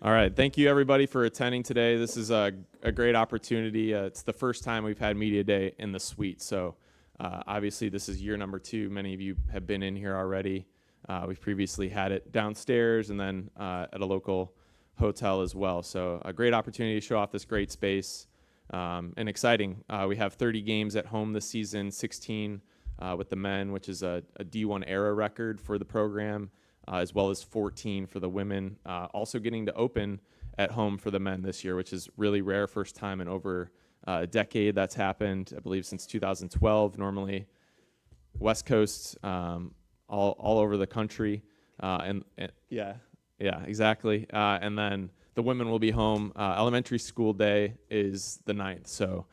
All right. Thank you, everybody, for attending today. This is a great opportunity. It's the first time we've had Media Day in the suite. So obviously, this is year number 2. Many of you have been in here already. We've previously had it downstairs and then at a local hotel as well. So a great opportunity to show off this great space and exciting. We have 30 games at home this season, 16 with the men, which is a D1 era record for the program. As well as 14 for the women. Also getting to open at home for the men this year, which is really rare. First time in over a decade that's happened, I believe, since 2012. Normally, West Coast, all over the country. Yeah, exactly. And then the women will be home. Elementary school day is the 9th, so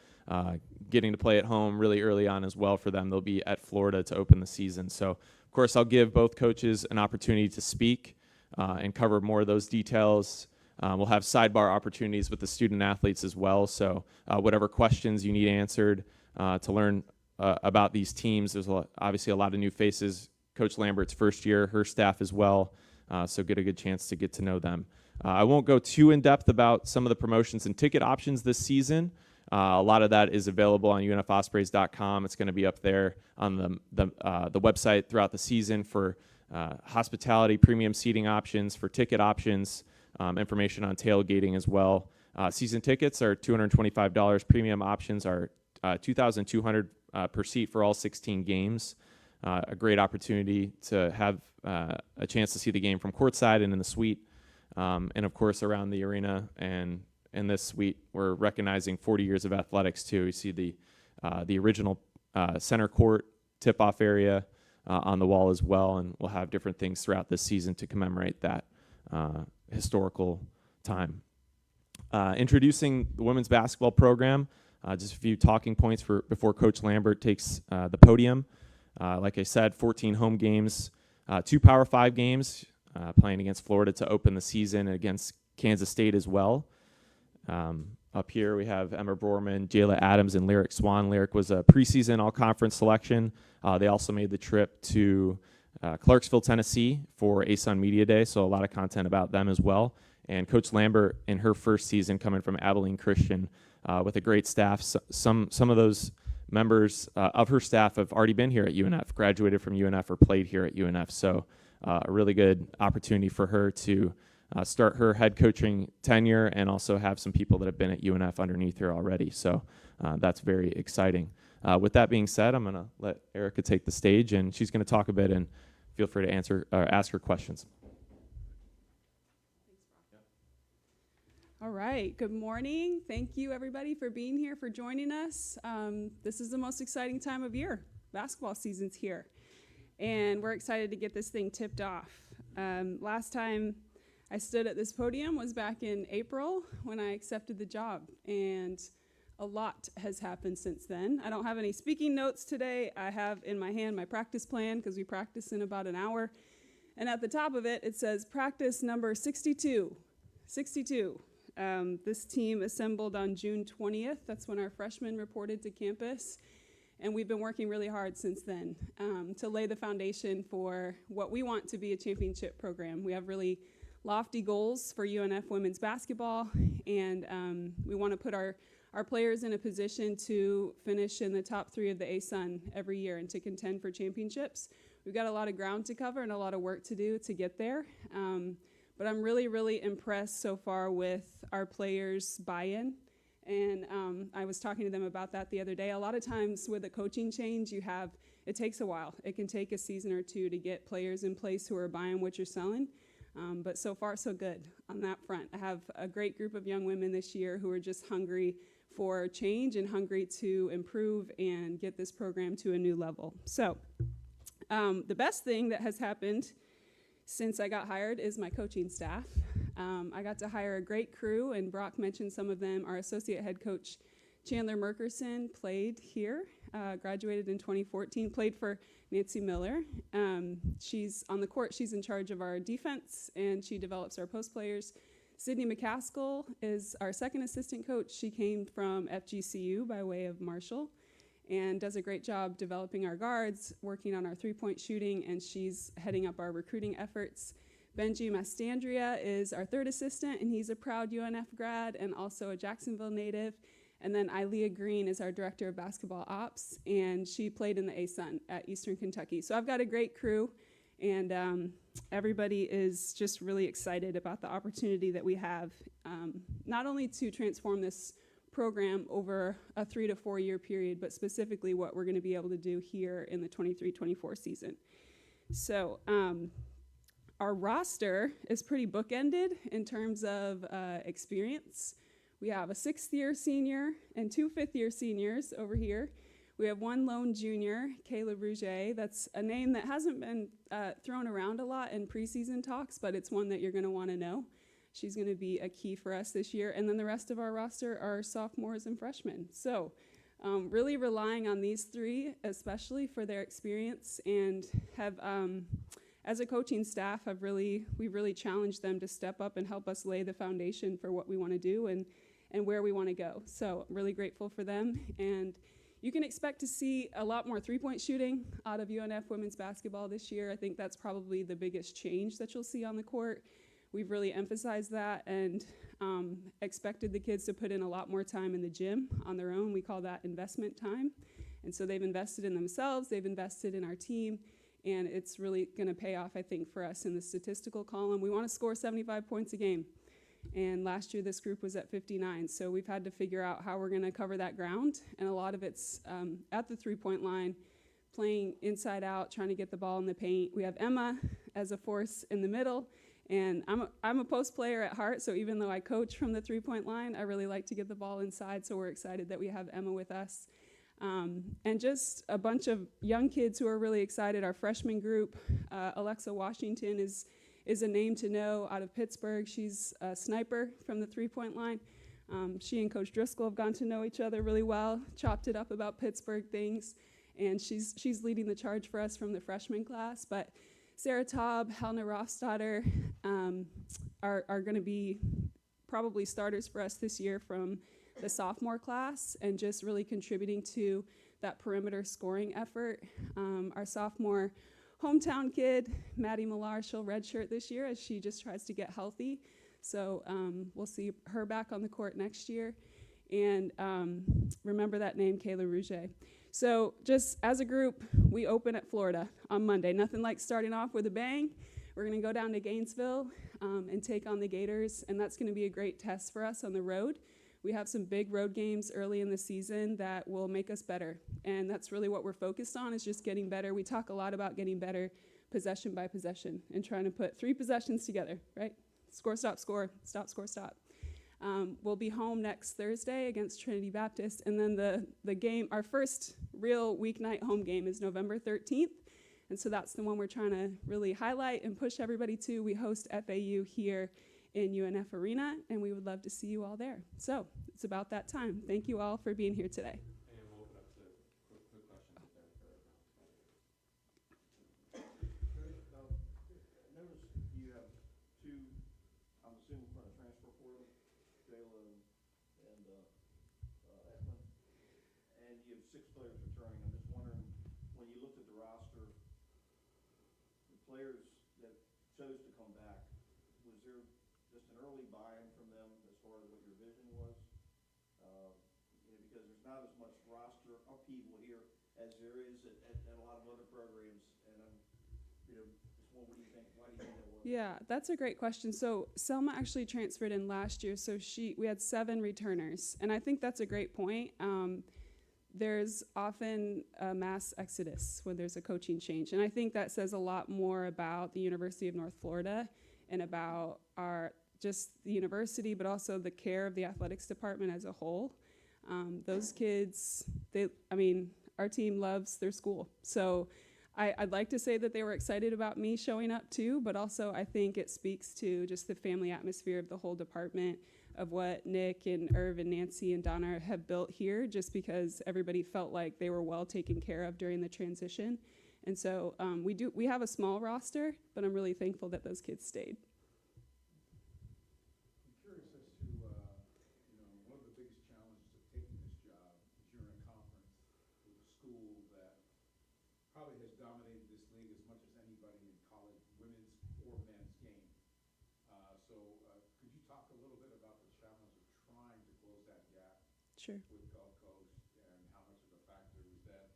getting to play at home really early on as well for them. They'll be at Florida to open the season. So, of course, I'll give both coaches an opportunity to speak and cover more of those details. We'll have sidebar opportunities with the student athletes as well. So whatever questions you need answered to learn about these teams, there's obviously a lot of new faces. Coach Lambert's first year, her staff as well, so get a good chance to get to know them. I won't go too in-depth about some of the promotions and ticket options this season. A lot of that is available on unfospreys.com. It's going to be up there on the website throughout the season for hospitality, premium seating options, for ticket options, information on tailgating as well. Season tickets are $225. Premium options are $2,200 per seat for all 16 games. A great opportunity to have a chance to see the game from courtside and in the suite, and of course around the arena. And in this suite, we're recognizing 40 years of athletics too. You see the original center court tip-off area on the wall as well, and we'll have different things throughout this season to commemorate that historical time. Introducing the women's basketball program, just a few talking points before Coach Lambert takes the podium. Like I said, 14 home games, 2 Power 5 games, playing against Florida to open the season, and against Kansas State as well. Up here we have Emma Borman, Jayla Adams, and Lyric Swan. Lyric was a preseason all-conference selection. They also made the trip to Clarksville, Tennessee for ASUN Media Day, so a lot of content about them as well. And Coach Lambert, in her first season, coming from Abilene Christian with a great staff. Some of those members of her staff have already been here at UNF, graduated from UNF or played here at UNF, so a really good opportunity for her to start her head coaching tenure and also have some people that have been at UNF underneath her already. So that's very exciting. With that being said, I'm going to let Erika take the stage, and she's going to talk a bit, and feel free to ask her questions. All right, good morning. Thank you, everybody, for being here, for joining us. This is the most exciting time of year. Basketball season's here, and we're excited to get this thing tipped off. Last time I stood at this podium was back in April when I accepted the job, and a lot has happened since then. I don't have any speaking notes today. I have in my hand my practice plan because we practice in about an hour, and at the top of it, it says practice number 62. 62. This team assembled on June 20th. That's when our freshmen reported to campus, and we've been working really hard since then to lay the foundation for what we want to be a championship program. We have really lofty goals for UNF women's basketball, and we want to put our players in a position to finish in the top 3 of the ASUN every year and to contend for championships. We've got a lot of ground to cover and a lot of work to do to get there, but I'm really, really impressed so far with our players' buy-in, and I was talking to them about that the other day. A lot of times with a coaching change, it takes a while. It can take a season or 2 to get players in place who are buying what you're selling. But so far, so good on that front. I have a great group of young women this year who are just hungry for change and hungry to improve and get this program to a new level. So the best thing that has happened since I got hired is my coaching staff. I got to hire a great crew, and Brock mentioned some of them. Our associate head coach, Chandler Merkerson, played here, graduated in 2014, played for Nancy Miller. She's on the court. She's in charge of our defense, and she develops our post players. Sydney McCaskill is our second assistant coach. She came from FGCU by way of Marshall and does a great job developing our guards, working on our three-point shooting, and she's heading up our recruiting efforts. Benji Mastandria is our third assistant, and he's a proud UNF grad and also a Jacksonville native. And then Ilea Green is our director of basketball ops, and she played in the ASUN at Eastern Kentucky. So I've got a great crew, and everybody is just really excited about the opportunity that we have, not only to transform this program over a 3 to 4 year period, but specifically what we're going to be able to do here in the 23-24 season. So our roster is pretty bookended in terms of experience. We have a 6th-year senior and 2 5th-year seniors over here. We have 1 lone junior, Kayla Rouget. That's a name that hasn't been thrown around a lot in preseason talks, but it's one that you're going to want to know. She's going to be a key for us this year. And then the rest of our roster are sophomores and freshmen. So really relying on these 3, especially for their experience, and have, as a coaching staff, we've really challenged them to step up and help us lay the foundation for what we want to do and where we want to go. So I'm really grateful for them. And you can expect to see a lot more 3-point shooting out of UNF women's basketball this year. I think that's probably the biggest change that you'll see on the court. We've really emphasized that and expected the kids to put in a lot more time in the gym on their own. We call that investment time. And so they've invested in themselves, they've invested in our team, and it's really going to pay off, I think, for us in the statistical column. We want to score 75 points a game. And last year this group was at 59. So we've had to figure out how we're going to cover that ground. And a lot of it's at the 3-point line, playing inside out, trying to get the ball in the paint. We have Emma as a force in the middle. And I'm a post player at heart, so even though I coach from the 3-point line, I really like to get the ball inside, so we're excited that we have Emma with us. And just a bunch of young kids who are really excited. Our freshman group, Alexa Washington is a name to know out of Pittsburgh. She's a sniper from the 3-point line. She and Coach Driscoll have gotten to know each other really well, chopped it up about Pittsburgh things, and she's leading the charge for us from the freshman class. But Sarah Taub, Helena Rothstadter are going to be probably starters for us this year from the sophomore class and just really contributing to that perimeter scoring effort. Our sophomore hometown kid, Maddie Millar, she'll redshirt this year as she just tries to get healthy. So we'll see her back on the court next year. And remember that name, Kayla Rouget. So just as a group, we open at Florida on Monday. Nothing like starting off with a bang. We're going to go down to Gainesville and take on the Gators, and that's going to be a great test for us on the road. We have some big road games early in the season that will make us better, and that's really what we're focused on, is just getting better. We talk a lot about getting better possession by possession and trying to put 3 possessions together, right? Score, stop, score, stop, score, stop. We'll be home next Thursday against Trinity Baptist, and then the game, our first real weeknight home game, is November 13th, and so that's the one we're trying to really highlight and push everybody to. We host FAU here in UNF Arena, and we would love to see you all there. So it's about that time. Thank you all for being here today. And we'll open up to quick questions if there are. I noticed you have 2, I'm assuming from the transfer portal, Jayla and Ekman, and you have 6 players returning. I'm just wondering, when you looked at the roster, the players that chose to come back, was there just an early buy-in from them as far as what your vision was? Because there's not as much roster upheaval here as there is at a lot of other programs, and what do you think? Why do you think that was? Yeah, that's a great question. So Selma actually transferred in last year, so we had 7 returners, and I think that's a great point. There's often a mass exodus when there's a coaching change, and I think that says a lot more about the University of North Florida and about just the university, but also the care of the athletics department as a whole. Those kids, our team loves their school. So I'd like to say that they were excited about me showing up too, but also I think it speaks to just the family atmosphere of the whole department, of what Nick and Irv and Nancy and Donna have built here, just because everybody felt like they were well taken care of during the transition. And so we have a small roster, but I'm really thankful that those kids stayed. I'm curious as to, one of the biggest challenges of taking this job is you're in a conference with a school that probably has dominated this league as much as anybody in college women's or men's game. Sure. with Gulf Coast, and how much of a factor was that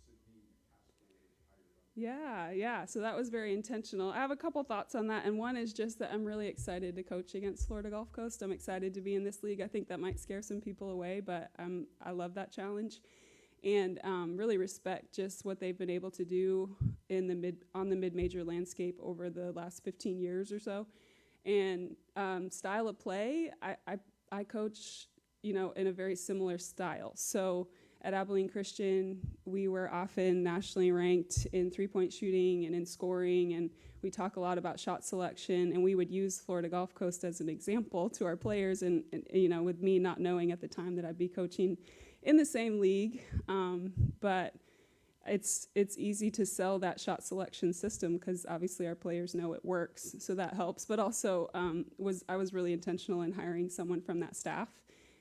Sydney Haskell was hired on? Yeah. So that was very intentional. I have a couple thoughts on that, and one is just that I'm really excited to coach against Florida Gulf Coast. I'm excited to be in this league. I think that might scare some people away, but I love that challenge, and really respect just what they've been able to do in on the mid-major landscape over the last 15 years or so. And style of play, I coach, in a very similar style. So at Abilene Christian, we were often nationally ranked in three-point shooting and in scoring, and we talk a lot about shot selection, and we would use Florida Gulf Coast as an example to our players, and with me not knowing at the time that I'd be coaching in the same league, but it's easy to sell that shot selection system because obviously our players know it works, so that helps. But also, I was really intentional in hiring someone from that staff,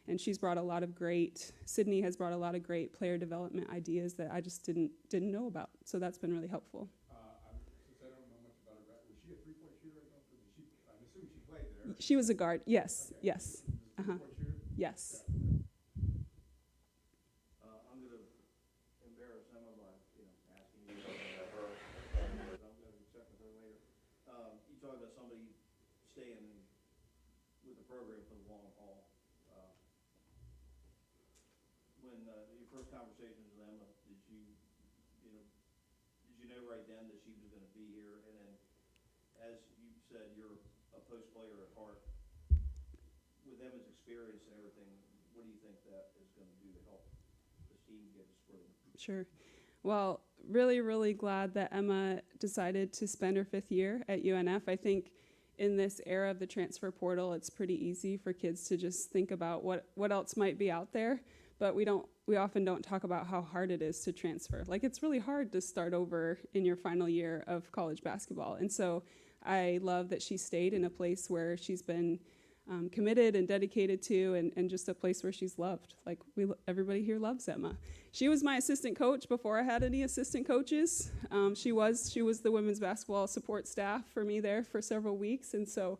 and Sydney has brought a lot of great player development ideas that I just didn't know about. So that's been really helpful. Since I don't know much about her, was she a three-point shooter at Gulf Coast? I'm assuming she played there. She was a guard. Yes. Okay. Yes. Three-point shooter? Yes. I'm gonna embarrass Emma by, asking you something about her. I'm gonna check with her later. You talked about somebody staying with the program for the long haul. When your first conversations with Emma, did you know right then that she was going to be here? And then, as you said, you're a post player at heart. With Emma's experience and everything, what do you think that is going to do to help this team get spring? Sure. Well, really, really glad that Emma decided to spend her 5th year at UNF. I think in this era of the transfer portal, it's pretty easy for kids to just think about what else might be out there. But we often don't talk about how hard it is to transfer. Like, it's really hard to start over in your final year of college basketball. And so I love that she stayed in a place where she's been committed and dedicated to, and just a place where she's loved. Like, everybody here loves Emma. She was my assistant coach before I had any assistant coaches. She was the women's basketball support staff for me there for several weeks, and so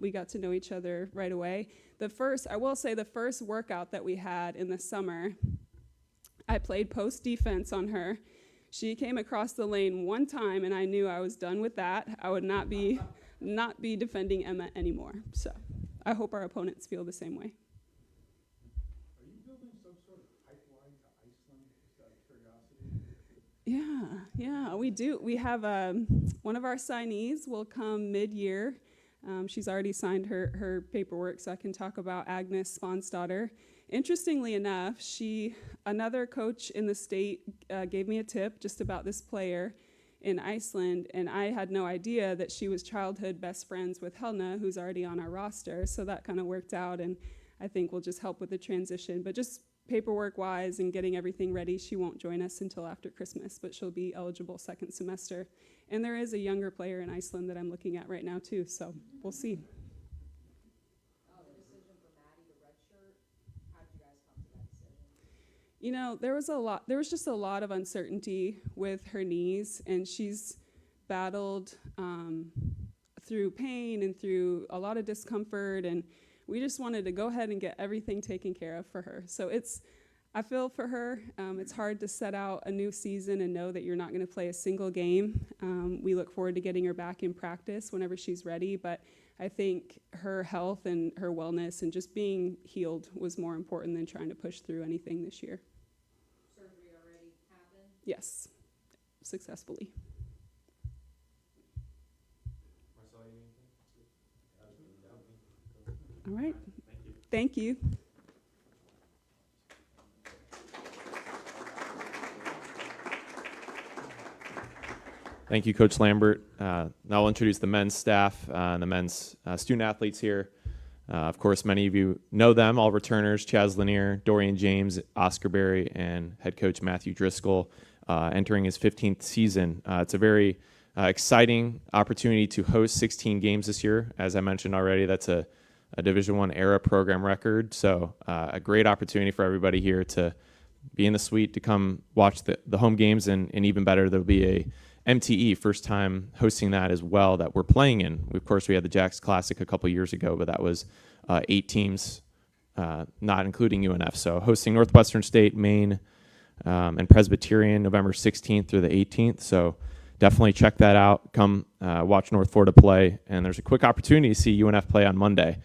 we got to know each other right away. The first workout that we had in the summer, I played post defense on her. She came across the lane one time, and I knew I was done with that. I would not be defending Emma anymore. So I hope our opponents feel the same way. Are you building some sort of pipeline to Iceland, just out of curiosity? Yeah, we do. We have one of our signees will come mid-year. She's already signed her paperwork, so I can talk about Agnes Sponsdotter. Interestingly enough, another coach in the state gave me a tip just about this player in Iceland, and I had no idea that she was childhood best friends with Helena, who's already on our roster, so that kind of worked out, and I think will just help with the transition. But just paperwork-wise and getting everything ready, she won't join us until after Christmas, but she'll be eligible second semester. And there is a younger player in Iceland that I'm looking at right now, too, so we'll see. The decision for Maddie to redshirt, how did you guys come to that decision? There was just a lot of uncertainty with her knees, and she's battled through pain and through a lot of discomfort, and we just wanted to go ahead and get everything taken care of for her. So I feel for her. It's hard to set out a new season and know that you're not going to play a single game. We look forward to getting her back in practice whenever she's ready, but I think her health and her wellness and just being healed was more important than trying to push through anything this year. Surgery already happened? Yes, successfully. All right. Thank you. Thank you, Coach Lambert. Now I'll introduce the men's staff and the men's student athletes here. Of course, many of you know them, all returners: Chaz Lanier, Dorian James, Oscar Berry, and head coach Matthew Driscoll, entering his 15th season. It's a very exciting opportunity to host 16 games this year. As I mentioned already, that's a Division I era program record, so a great opportunity for everybody here to be in the suite, to come watch the home games, and even better, there'll be a MTE, first time hosting that as well, that we're playing in. Of course, we had the Jacks Classic a couple years ago, but that was 8 teams not including UNF. So hosting Northwestern State, Maine, and Presbyterian November 16th through the 18th. So definitely check that out. Come watch North Florida play. And there's a quick opportunity to see UNF play on Monday.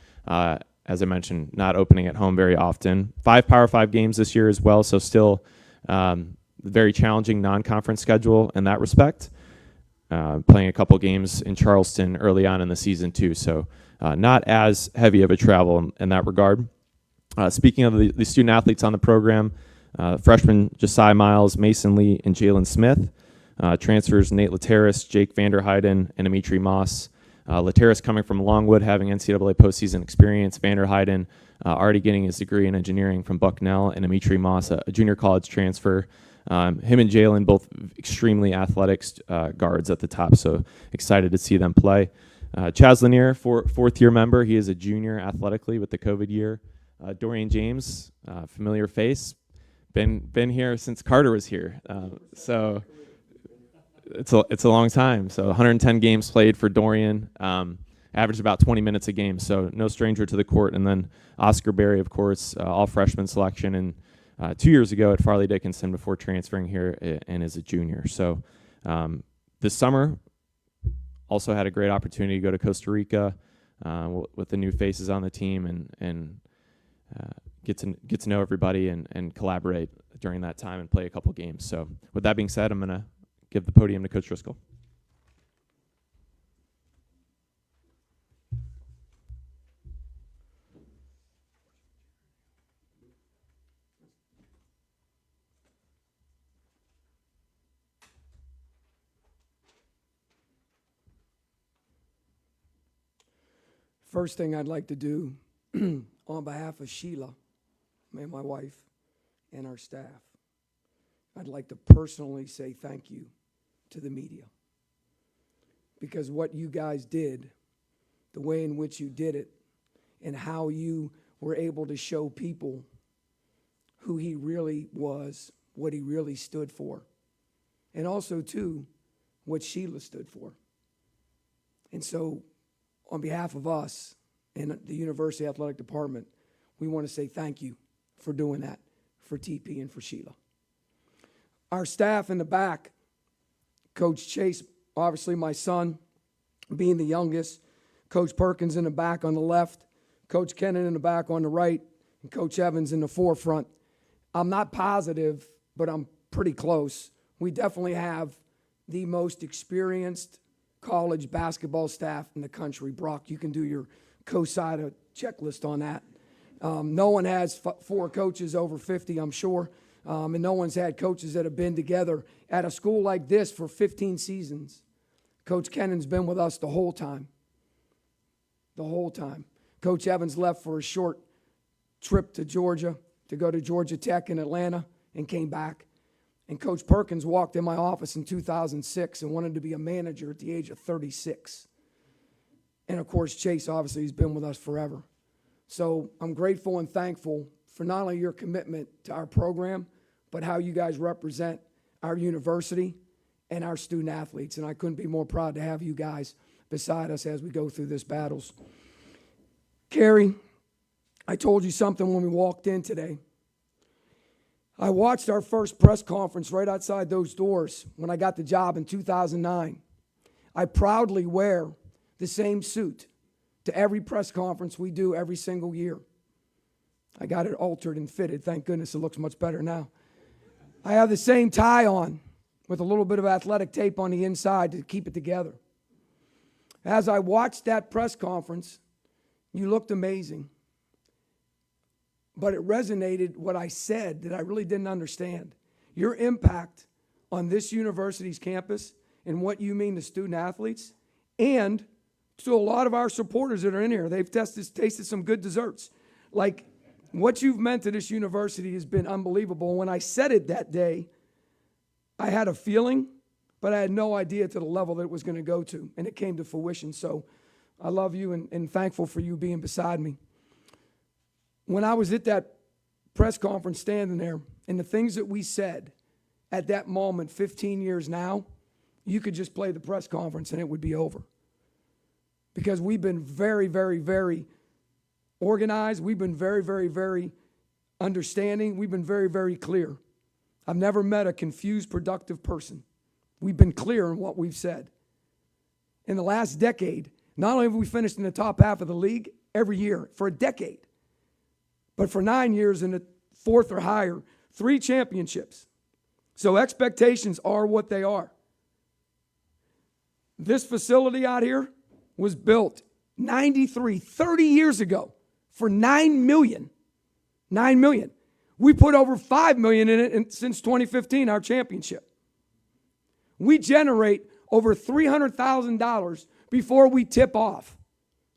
As I mentioned, not opening at home very often. 5 Power 5 games this year as well, so still very challenging non-conference schedule in that respect. Playing a couple games in Charleston early on in the season too, so not as heavy of a travel in that regard. Speaking of the student athletes on the program, freshmen Josiah Miles, Mason Lee, and Jalen Smith. Transfers Nate Lateris, Jake Vanderheiden, and Amitri Moss. Lateris coming from Longwood, having NCAA postseason experience. Vanderheiden already getting his degree in engineering from Bucknell, and Amitri Moss, a junior college transfer. Him and Jalen, both extremely athletic guards at the top, so excited to see them play. Chaz Lanier, fourth-year member. He is a junior athletically with the COVID year. Dorian James, familiar face, been here since Carter was here. So it's a long time. So 110 games played for Dorian, averaged about 20 minutes a game. So no stranger to the court. And then Oscar Berry, of course, all freshman selection, and 2 years ago at Farley Dickinson before transferring here and is a junior. So this summer also had a great opportunity to go to Costa Rica with the new faces on the team and get to know everybody and collaborate during that time and play a couple games. So with that being said, I'm going to give the podium to Coach Driscoll. First thing I'd like to do on behalf of Sheila, and my wife, and our staff, I'd like to personally say thank you to the media. Because what you guys did, the way in which you did it, and how you were able to show people who he really was, what he really stood for, and also, too, what Sheila stood for. And so, on behalf of us and the University Athletic Department, we want to say thank you for doing that for TP and for Sheila. Our staff in the back, Coach Chase, obviously my son, being the youngest, Coach Perkins in the back on the left, Coach Kennan in the back on the right, and Coach Evans in the forefront. I'm not positive, but I'm pretty close. We definitely have the most experienced college basketball staff in the country. Brock, you can do your COSIDA checklist on that. No one has 4 coaches over 50, I'm sure, and no one's had coaches that have been together at a school like this for 15 seasons. Coach Kennan's been with us the whole time. The whole time. Coach Evans left for a short trip to Georgia to go to Georgia Tech in Atlanta and came back. And Coach Perkins walked in my office in 2006 and wanted to be a manager at the age of 36. And, of course, Chase, obviously, has been with us forever. So I'm grateful and thankful for not only your commitment to our program, but how you guys represent our university and our student athletes. And I couldn't be more proud to have you guys beside us as we go through this battles. Carrie, I told you something when we walked in today. I watched our first press conference right outside those doors when I got the job in 2009. I proudly wear the same suit to every press conference we do every single year. I got it altered and fitted. Thank goodness it looks much better now. I have the same tie on with a little bit of athletic tape on the inside to keep it together. As I watched that press conference, you looked amazing. But it resonated what I said that I really didn't understand. Your impact on this university's campus and what you mean to student athletes and to a lot of our supporters that are in here. They've tasted some good desserts. Like, what you've meant to this university has been unbelievable. When I said it that day, I had a feeling, but I had no idea to the level that it was going to go to, and it came to fruition. So I love you and thankful for you being beside me. When I was at that press conference standing there, and the things that we said at that moment, 15 years now, you could just play the press conference and it would be over. Because we've been very, very, very organized. We've been very, very, very understanding. We've been very, very clear. I've never met a confused, productive person. We've been clear in what we've said. In the last decade, not only have we finished in the top half of the league every year for a decade, but for 9 years in the fourth or higher, 3 championships. So expectations are what they are. This facility out here was built 93, 30 years ago for $9 million. $9 million. We put over $5 million in it since 2015, our championship. We generate over $300,000 before we tip off,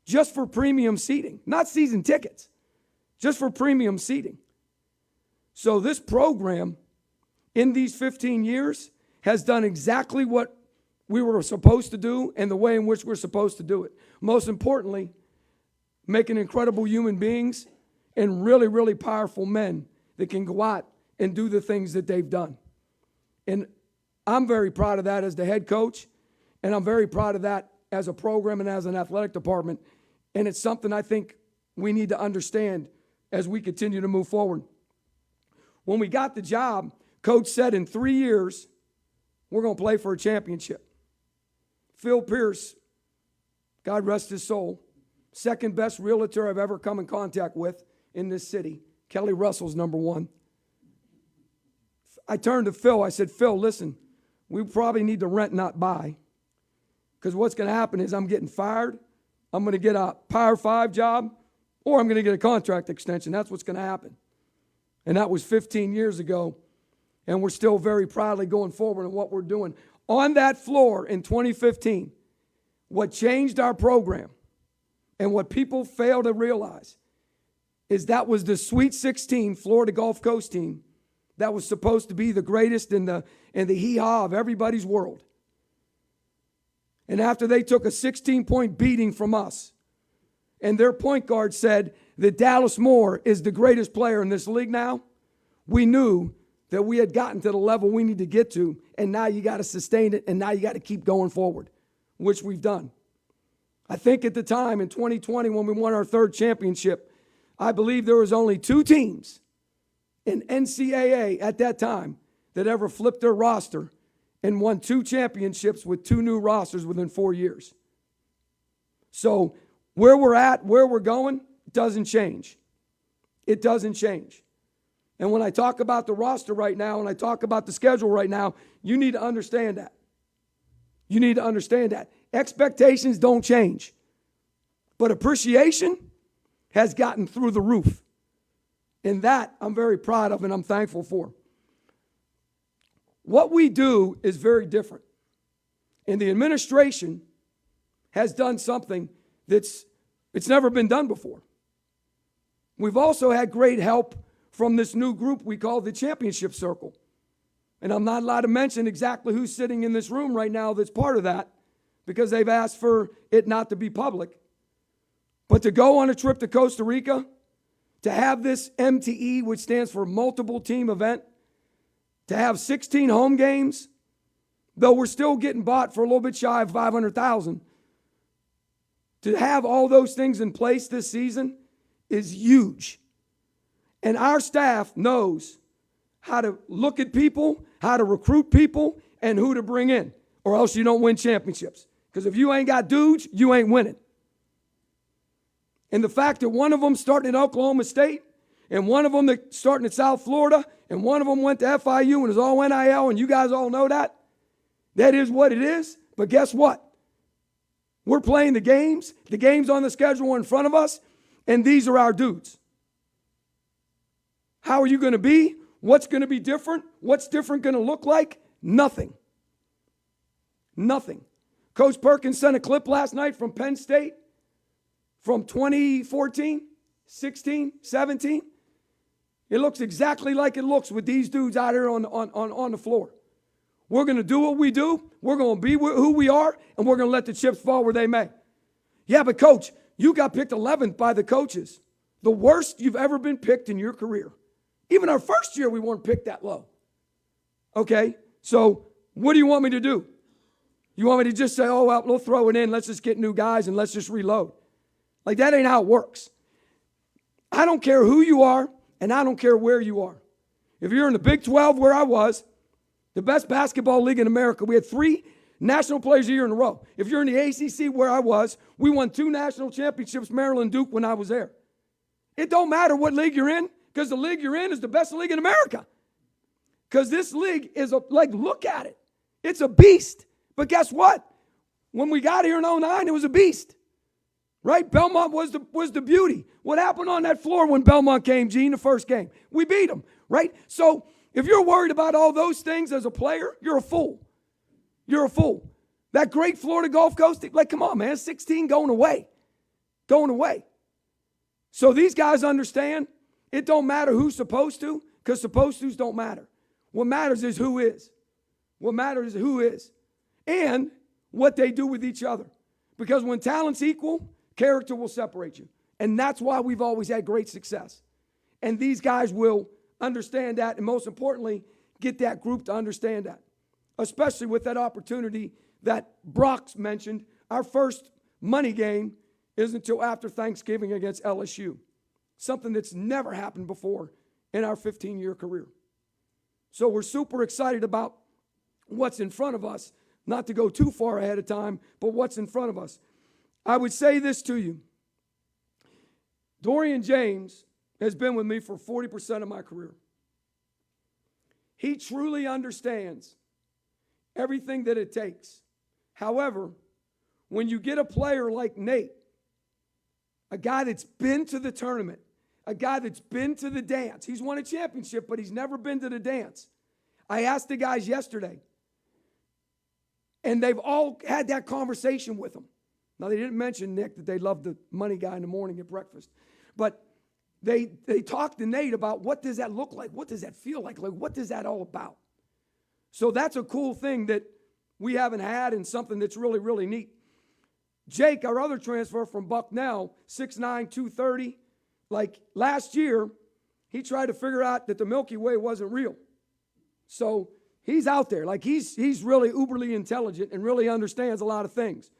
just for premium seating, not season tickets, just for premium seating. So this program, in these 15 years, has done exactly what we were supposed to do and the way in which we're supposed to do it. Most importantly, making incredible human beings and really, really powerful men that can go out and do the things that they've done. And I'm very proud of that as the head coach, and I'm very proud of that as a program and as an athletic department. And it's something I think we need to understand as we continue to move forward. When we got the job, Coach said in 3 years, we're going to play for a championship. Phil Pierce, God rest his soul, second best realtor I've ever come in contact with in this city. Kelly Russell's number 1. I turned to Phil. I said, Phil, listen, we probably need to rent, not buy. Because what's going to happen is I'm getting fired. I'm going to get a Power 5 job, or I'm going to get a contract extension. That's what's going to happen. And that was 15 years ago. And we're still very proudly going forward in what we're doing. On that floor in 2015, what changed our program and what people fail to realize is that was the Sweet 16 Florida Gulf Coast team that was supposed to be the greatest in the hee-haw of everybody's world. And after they took a 16-point beating from us, and their point guard said that Dallas Moore is the greatest player in this league now, we knew that we had gotten to the level we need to get to, and now you got to sustain it, and now you got to keep going forward, which we've done. I think at the time in 2020 when we won our 3rd championship, I believe there was only 2 teams in NCAA at that time that ever flipped their roster and won 2 championships with 2 new rosters within 4 years. So where we're at, where we're going, doesn't change. It doesn't change. And when I talk about the roster right now, and I talk about the schedule right now, you need to understand that. You need to understand that. Expectations don't change. But appreciation has gotten through the roof. And that I'm very proud of and I'm thankful for. What we do is very different. And the administration has done something it's never been done before. We've also had great help from this new group we call the Championship Circle. And I'm not allowed to mention exactly who's sitting in this room right now that's part of that because they've asked for it not to be public. But to go on a trip to Costa Rica, to have this MTE, which stands for multiple team event, to have 16 home games, though we're still getting bought for a little bit shy of $500,000, to have all those things in place this season is huge. And our staff knows how to look at people, how to recruit people, and who to bring in, or else you don't win championships. Because if you ain't got dudes, you ain't winning. And the fact that one of them started at Oklahoma State, and one of them that starting at South Florida, and one of them went to FIU and is all NIL, and you guys all know that, that is what it is. But guess what? We're playing the games on the schedule in front of us, and these are our dudes. How are you going to be? What's going to be different? What's different going to look like? Nothing. Nothing. Coach Perkins sent a clip last night from Penn State from 2014, 16, 17. It looks exactly like it looks with these dudes out here on the floor. We're going to do what we do. We're going to be who we are, and we're going to let the chips fall where they may. Yeah, but Coach, you got picked 11th by the coaches. The worst you've ever been picked in your career. Even our first year, we weren't picked that low. Okay, so what do you want me to do? You want me to just say, oh, well, we'll throw it in. Let's just get new guys and let's just reload. Like, that ain't how it works. I don't care who you are, and I don't care where you are. If you're in the Big 12 where I was, the best basketball league in America, we had 3 national players a year in a row. If you're in the ACC where I was, we won 2 national championships, Maryland, Duke, when I was there. It don't matter what league you're in, because the league you're in is the best league in America. Because this league is look at it. It's a beast. But guess what? When we got here in 2009, it was a beast. Right? Belmont was the beauty. What happened on that floor when Belmont came, Gene, the first game? We beat them, right? So if you're worried about all those things as a player, you're a fool. You're a fool. That great Florida Gulf Coast, come on, man, 16 going away. Going away. So these guys understand it don't matter who's supposed to, because supposed to's don't matter. What matters is who is. What matters is who is. And what they do with each other. Because when talent's equal, character will separate you. And that's why we've always had great success. And these guys will understand that, and most importantly, get that group to understand that. Especially with that opportunity that Brock's mentioned. Our first money game isn't until after Thanksgiving against LSU. Something that's never happened before in our 15-year career. So we're super excited about what's in front of us. Not to go too far ahead of time, but what's in front of us. I would say this to you. Dorian James has been with me for 40% of my career. He truly understands everything that it takes. However, when you get a player like Nate, a guy that's been to the tournament, a guy that's been to the dance, he's won a championship, but he's never been to the dance. I asked the guys yesterday, and they've all had that conversation with him. Now, they didn't mention, Nick, that they love the money guy in the morning at breakfast. But they talked to Nate about what does that look like? What does that feel like? Like, what is that all about? So that's a cool thing that we haven't had, and something that's really, really neat. Jake, our other transfer from Bucknell, 6'9", 230. Like last year, he tried to figure out that the Milky Way wasn't real. So he's out there. Like he's really uberly intelligent and really understands a lot of things.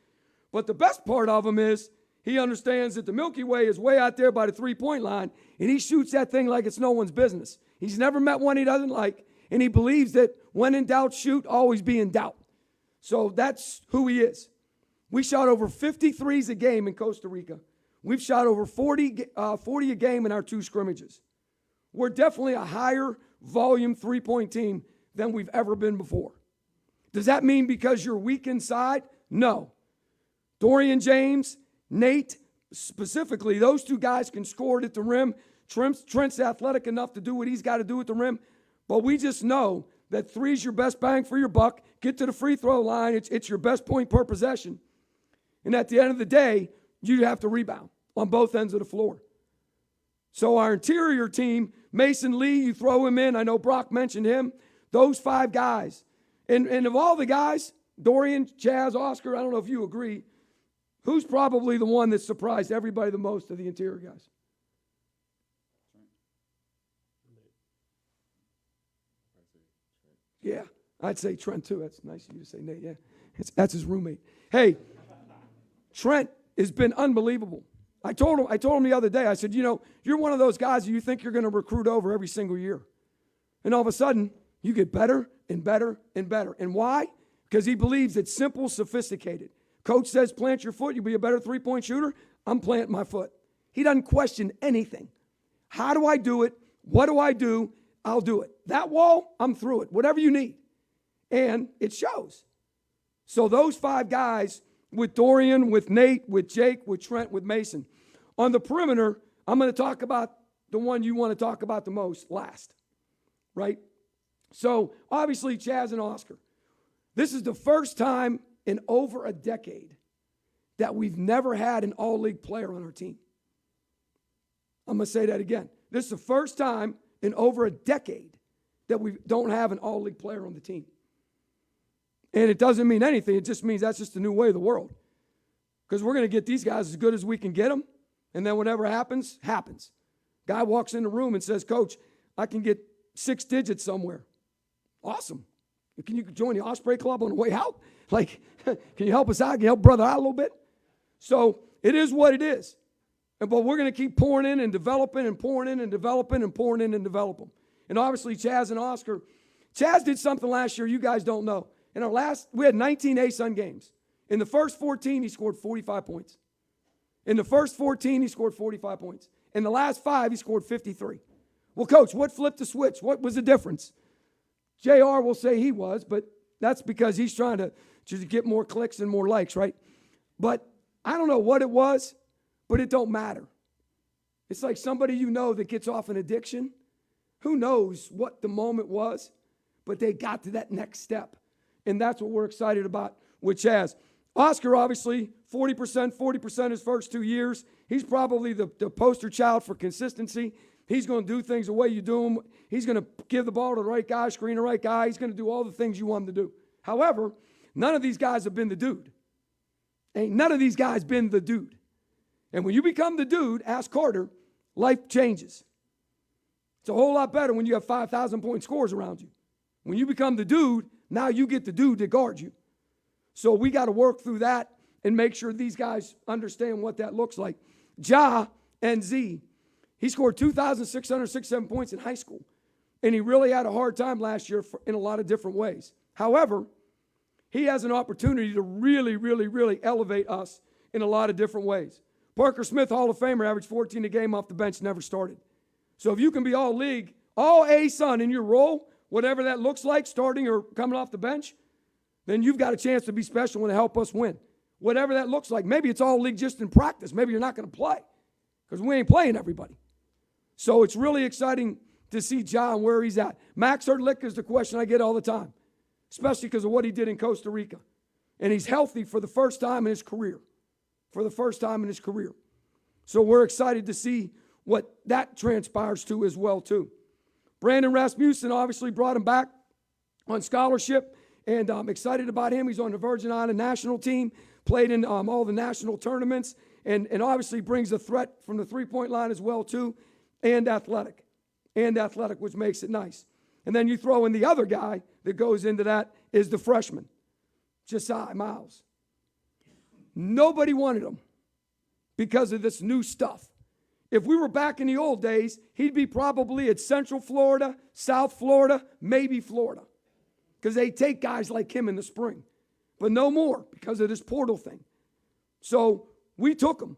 But the best part of him is he understands that the Milky Way is way out there by the three-point line, and he shoots that thing like it's no one's business. He's never met one he doesn't like, and he believes that when in doubt, shoot, always be in doubt. So that's who he is. We shot over 50 threes a game in Costa Rica. We've shot over 40 a game in our 2 scrimmages. We're definitely a higher volume three-point team than we've ever been before. Does that mean because you're weak inside? No. Dorian James, Nate, specifically, those 2 guys can score it at the rim. Trent's athletic enough to do what he's got to do at the rim. But we just know that 3's your best bang for your buck. Get to the free throw line. It's your best point per possession. And at the end of the day, you have to rebound on both ends of the floor. So our interior team, Mason Lee, you throw him in. I know Brock mentioned him. Those 5 guys. And of all the guys, Dorian, Chaz, Oscar, I don't know if you agree, who's probably the one that surprised everybody the most of the interior guys? Yeah, I'd say Trent too. That's nice of you to say Nate. Yeah, that's his roommate. Hey, Trent has been unbelievable. I told him the other day, I said, you're one of those guys that you think you're going to recruit over every single year. And all of a sudden, you get better and better and better. And why? Because he believes it's simple, sophisticated. Coach says plant your foot, you'll be a better three-point shooter. I'm planting my foot. He doesn't question anything. How do I do it? What do I do? I'll do it. That wall, I'm through it. Whatever you need. And it shows. So those 5 guys, with Dorian, with Nate, with Jake, with Trent, with Mason. On the perimeter, I'm going to talk about the one you want to talk about the most last. Right? So, obviously, Chaz and Oscar. This is the first time in over a decade that we've never had an all-league player on our team. I'm going to say that again. This is the first time in over a decade that we don't have an all-league player on the team. And it doesn't mean anything. It just means that's just the new way of the world. Because we're going to get these guys as good as we can get them, and then whatever happens, happens. Guy walks in the room and says, Coach, I can get 6 digits somewhere. Awesome. Can you join the Osprey Club on the way out? Like, can you help us out? Can you help brother out a little bit? So it is what it is. But we're going to keep pouring in and developing and pouring in and developing and pouring in and developing. And obviously, Chaz and Oscar. Chaz did something last year you guys don't know. We had 19 A-Sun games. In the first 14, he scored 45 points. In the first 14, he scored 45 points. In the last 5, he scored 53. Well, Coach, what flipped the switch? What was the difference? JR will say he was, but that's because he's trying to just get more clicks and more likes, right? But I don't know what it was, but it don't matter. It's like somebody you know that gets off an addiction. Who knows what the moment was, but they got to that next step. And that's what we're excited about with Chaz. Oscar, obviously, 40% his first 2 years. He's probably the poster child for consistency. He's going to do things the way you do them. He's going to give the ball to the right guy, screen the right guy. He's going to do all the things you want him to do. However, none of these guys have been the dude. Ain't none of these guys been the dude. And when you become the dude, ask Carter, life changes. It's a whole lot better when you have 5,000-point scores around you. When you become the dude, now you get the dude to guard you. So we got to work through that and make sure these guys understand what that looks like. Ja and Z, he scored 2,667 points in high school. And he really had a hard time last year in a lot of different ways. However, he has an opportunity to really, really, really elevate us in a lot of different ways. Parker Smith, Hall of Famer, averaged 14 a game off the bench, never started. So if you can be all league, all A-Sun in your role, whatever that looks like, starting or coming off the bench, then you've got a chance to be special and to help us win. Whatever that looks like. Maybe it's all league just in practice. Maybe you're not going to play because we ain't playing everybody. So it's really exciting to see John where he's at. Max Herdlick is the question I get all the time, especially because of what he did in Costa Rica. And he's healthy for the first time in his career. For the first time in his career. So we're excited to see what that transpires to as well, too. Brandon Rasmussen obviously brought him back on scholarship, and I'm excited about him. He's on the Virgin Island national team, played in all the national tournaments, and obviously brings a threat from the three-point line as well, too, and athletic, which makes it nice. And then you throw in the other guy that goes into that is the freshman, Josiah Miles. Nobody wanted him because of this new stuff. If we were back in the old days, he'd be probably at Central Florida, South Florida, maybe Florida, because they take guys like him in the spring. But no more because of this portal thing. So we took him.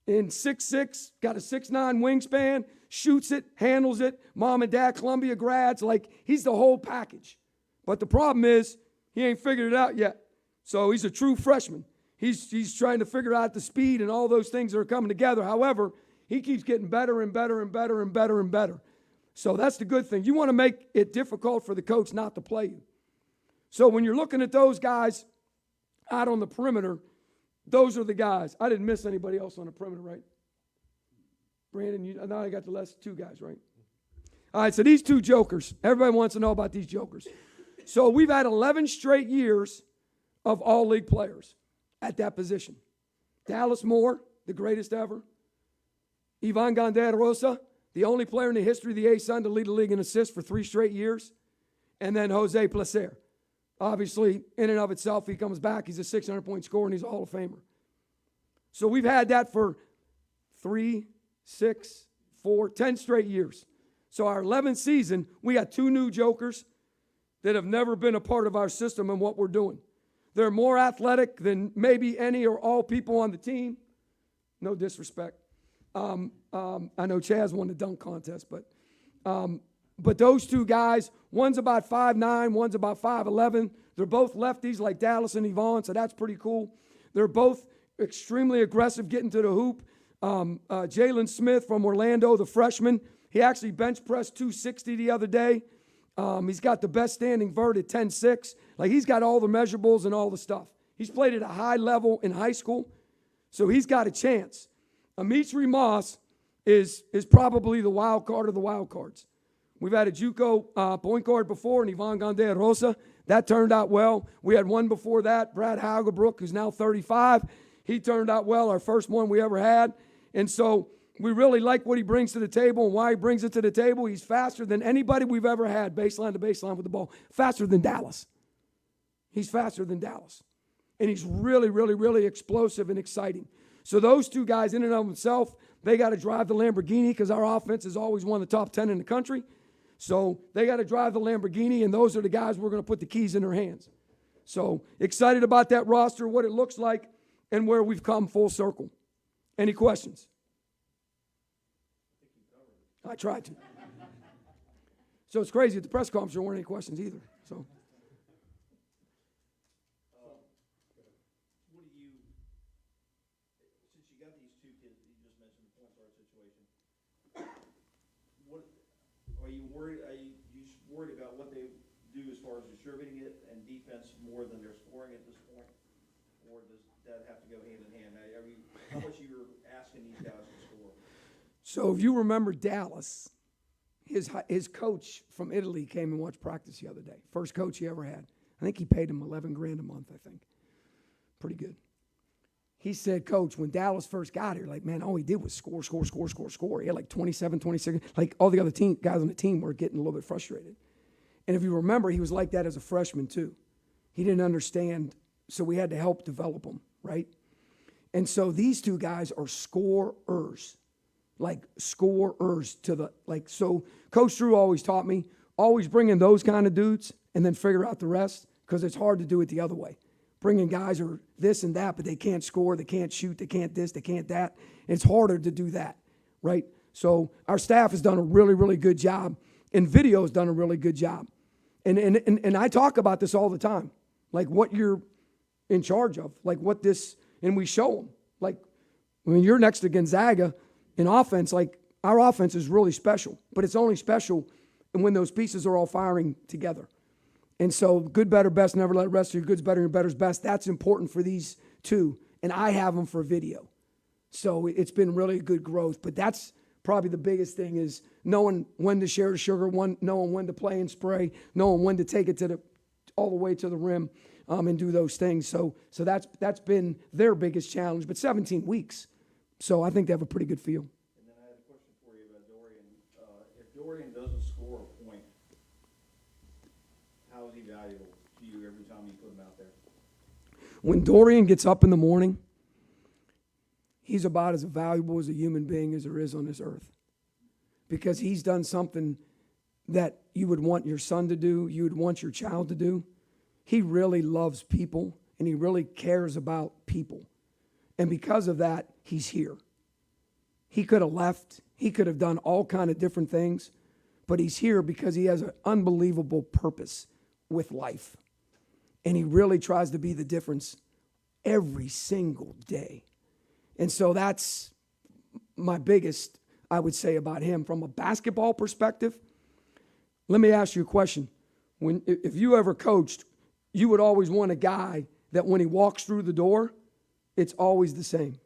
In 6'6", got a 6'9" wingspan, shoots it, handles it, mom and dad, Columbia grads, like he's the whole package. But the problem is he ain't figured it out yet. So he's a true freshman. He's trying to figure out the speed and all those things that are coming together. However, he keeps getting better and better and better and better and better. So that's the good thing. You want to make it difficult for the coach not to play you. So when you're looking at those guys out on the perimeter, those are the guys. I didn't miss anybody else on the perimeter, right? Brandon, now I got the last two guys, right? All right, so these two jokers. Everybody wants to know about these jokers. So we've had 11 straight years of all-league players at that position. Dallas Moore, the greatest ever. Ivan Ganderosa, the only player in the history of the A-Sun to lead the league in assists for 3 straight years. And then Jose Placer. Obviously, in and of itself, he comes back. He's a 600-point scorer, and he's a Hall of Famer. So we've had that for 3, 6, 4, 10 straight years. So our 11th season, we got 2 new jokers that have never been a part of our system and what we're doing. They're more athletic than maybe any or all people on the team. No disrespect. I know Chaz won the dunk contest, but those 2 guys, one's about 5'9", one's about 5'11". They're both lefties like Dallas and Yvonne, so that's pretty cool. They're both extremely aggressive getting to the hoop. Jalen Smith from Orlando, the freshman, he actually bench pressed 260 the other day. He's got the best standing vert at 10.6. Like, he's got all the measurables and all the stuff. He's played at a high level in high school, so he's got a chance. Amitri Moss is probably the wild card of the wild cards. We've had a JUCO point guard before, and Ivan Ganderosa. That turned out well. We had one before that, Brad Hagelbrook, who's now 35. He turned out well, our first one we ever had. And so we really like what he brings to the table and why he brings it to the table. He's faster than anybody we've ever had, baseline to baseline with the ball. Faster than Dallas. He's faster than Dallas. And he's really, really, really explosive and exciting. So those two guys in and of themselves, they got to drive the Lamborghini because our offense is always one of the top 10 in the country. So they got to drive the Lamborghini, and those are the guys we're going to put the keys in their hands. So excited about that roster, what it looks like, and where we've come full circle. Any questions? I tried to. So it's crazy. At the press conference, there weren't any questions either. So. What do you, since you got these two kids, you just mentioned the point guard situation, what, are you worried about what they do as far as distributing it and defense more than they're scoring at this point? Or does that have to go hand in hand? How much you're asking these guys to score? So if you remember Dallas, his coach from Italy came and watched practice the other day. First coach he ever had. I think he paid him $11,000 a month, I think. Pretty good. He said, Coach, when Dallas first got here, like, man, all he did was score. He had like 27, 26. Like all the other guys on the team were getting a little bit frustrated. And if you remember, he was like that as a freshman too. He didn't understand, so we had to help develop him, right? And so these two guys are scorers. Like scorers so Coach Drew always taught me, always bring in those kind of dudes and then figure out the rest, because it's hard to do it the other way. Bringing guys are this and that, but they can't score, they can't shoot, they can't this, they can't that. It's harder to do that, right? So our staff has done a really, really good job, and video has done a really good job. And I talk about this all the time, like what you're in charge of, like what this, and we show them. Like when you're next to Gonzaga, in offense, like our offense is really special, but it's only special when those pieces are all firing together. And so good, better, best, never let rest of your good's better, your better's best. That's important for these two, and I have them for video. So it's been really good growth, but that's probably the biggest thing is knowing when to share the sugar, knowing when to play and spray, knowing when to take it all the way to the rim and do those things. So that's been their biggest challenge, but 17 weeks. So I think they have a pretty good feel. And then I had a question for you about Dorian. If Dorian doesn't score a point, how is he valuable to you every time you put him out there? When Dorian gets up in the morning, he's about as valuable as a human being as there is on this earth, because he's done something that you would want your son to do, you would want your child to do. He really loves people, and he really cares about people. And because of that, he's here. He could have left. He could have done all kind of different things, but he's here because he has an unbelievable purpose with life. And he really tries to be the difference every single day. And so that's my biggest, I would say, about him. From a basketball perspective, let me ask you a question. If you ever coached, you would always want a guy that when he walks through the door, it's always the same.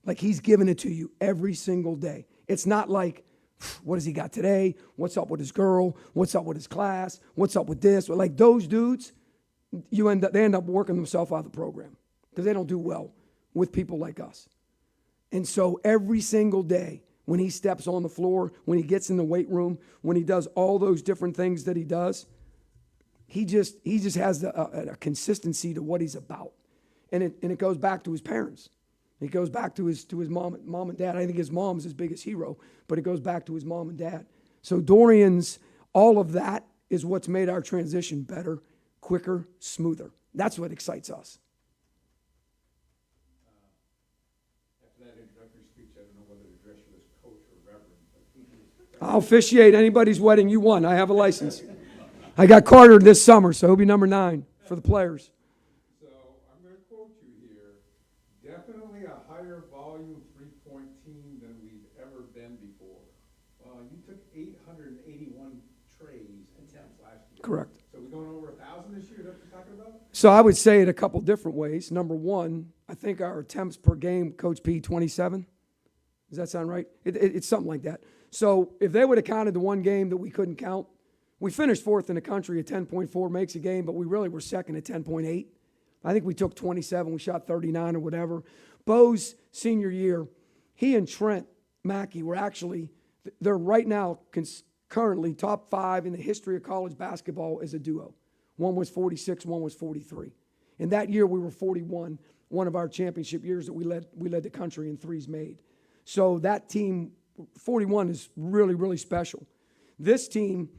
Like he's giving it to you every single day. It's not like, what has he got today? What's up with his girl? What's up with his class? What's up with this? Like those dudes, they end up working themselves out of the program because they don't do well with people like us. And so every single day when he steps on the floor, when he gets in the weight room, when he does all those different things that he does, he just has a consistency to what he's about. And it goes back to his parents. It goes back to his mom and dad. I think his mom's his biggest hero, but it goes back to his mom and dad. So Dorian's, all of that is what's made our transition better, quicker, smoother. That's what excites us. After that introductory speech, I don't know whether to address you as coach or reverend. But I'll officiate anybody's wedding you want. I have a license. I got Carter this summer, so he'll be number 9 for the players. So I'm going to quote you here. Definitely a higher volume three-point team than we've ever been before. You took 881 trays attempts last year. Correct. So we're going over 1,000 this year. Is that what you're talking about? So I would say it a couple different ways. Number one, I think our attempts per game, Coach P, 27. Does that sound right? It's something like that. So if they would have counted the one game that we couldn't count, we finished 4th in the country at 10.4 makes a game, but we really were 2nd at 10.8. I think we took 27. We shot 39 or whatever. Bo's senior year, he and Trent Mackey were actually, they're right now currently top 5 in the history of college basketball as a duo. One was 46, one was 43. And that year we were 41. one of our championship years that we led the country in threes made. So that team, 41, is really, really special. This team,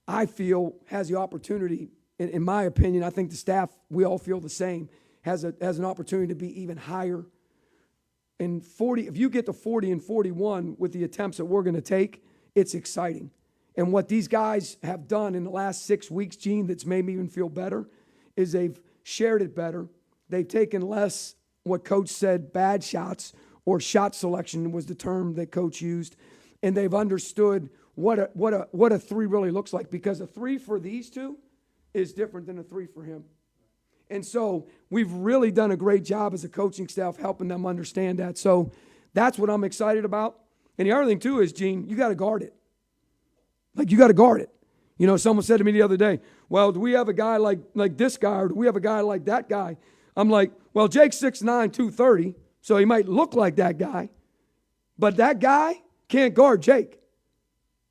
I feel, has the opportunity, in my opinion, I think the staff, we all feel the same, has an opportunity to be even higher. And 40, if you get to 40 and 41 with the attempts that we're going to take, it's exciting. And what these guys have done in the last 6 weeks, Gene, that's made me even feel better, is they've shared it better. They've taken less, what Coach said, bad shots, or shot selection was the term that Coach used. And they've understood what a three really looks like, because a three for these two is different than a three for him. And so we've really done a great job as a coaching staff helping them understand that. So that's what I'm excited about. And the other thing, too, is, Gene, you got to guard it. Like, you got to guard it. You know, someone said to me the other day, well, do we have a guy like this guy, or do we have a guy like that guy? I'm like, well, Jake's 6'9", 230, so he might look like that guy. But that guy can't guard Jake.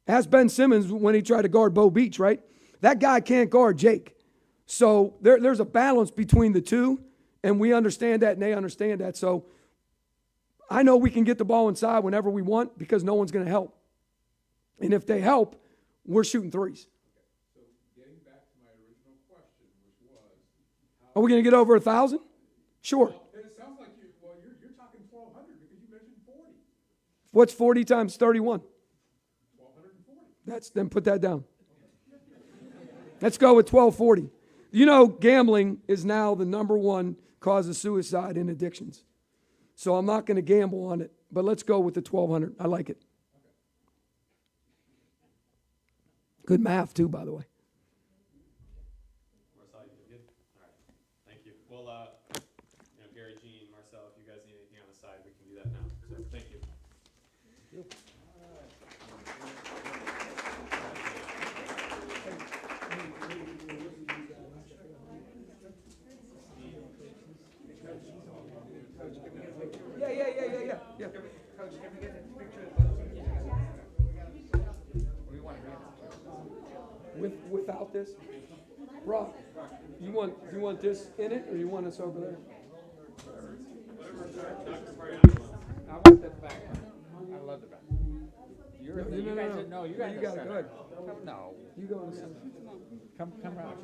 Ask Ben Simmons when he tried to guard Bo Beach, right? That guy can't guard Jake. So there's a balance between the two, and we understand that, and they understand that. So I know we can get the ball inside whenever we want, because no one's going to help. And if they help, we're shooting threes. So getting back to my original question, which was, Are we going to get over 1,000? Sure. well, it sounds like you're talking 1,200 because you mentioned 40. What's 40 times 31? 1,240. Then put that down. Let's go with 1,240. You know, gambling is now the number one cause of suicide in addictions. So I'm not going to gamble on it, but let's go with the 1,200. I like it. Good math, too, by the way. Marcel, you good? All right. Thank you. Well, Gary, Gene, Marcel, if you guys need anything on the side, we can do that now. So thank you. Yeah. Without this? Rob, you want this in it, or you want us over there? I want that back. I love the back. You guys didn't know. You guys You got it, go ahead. No. You go in the center. Come around.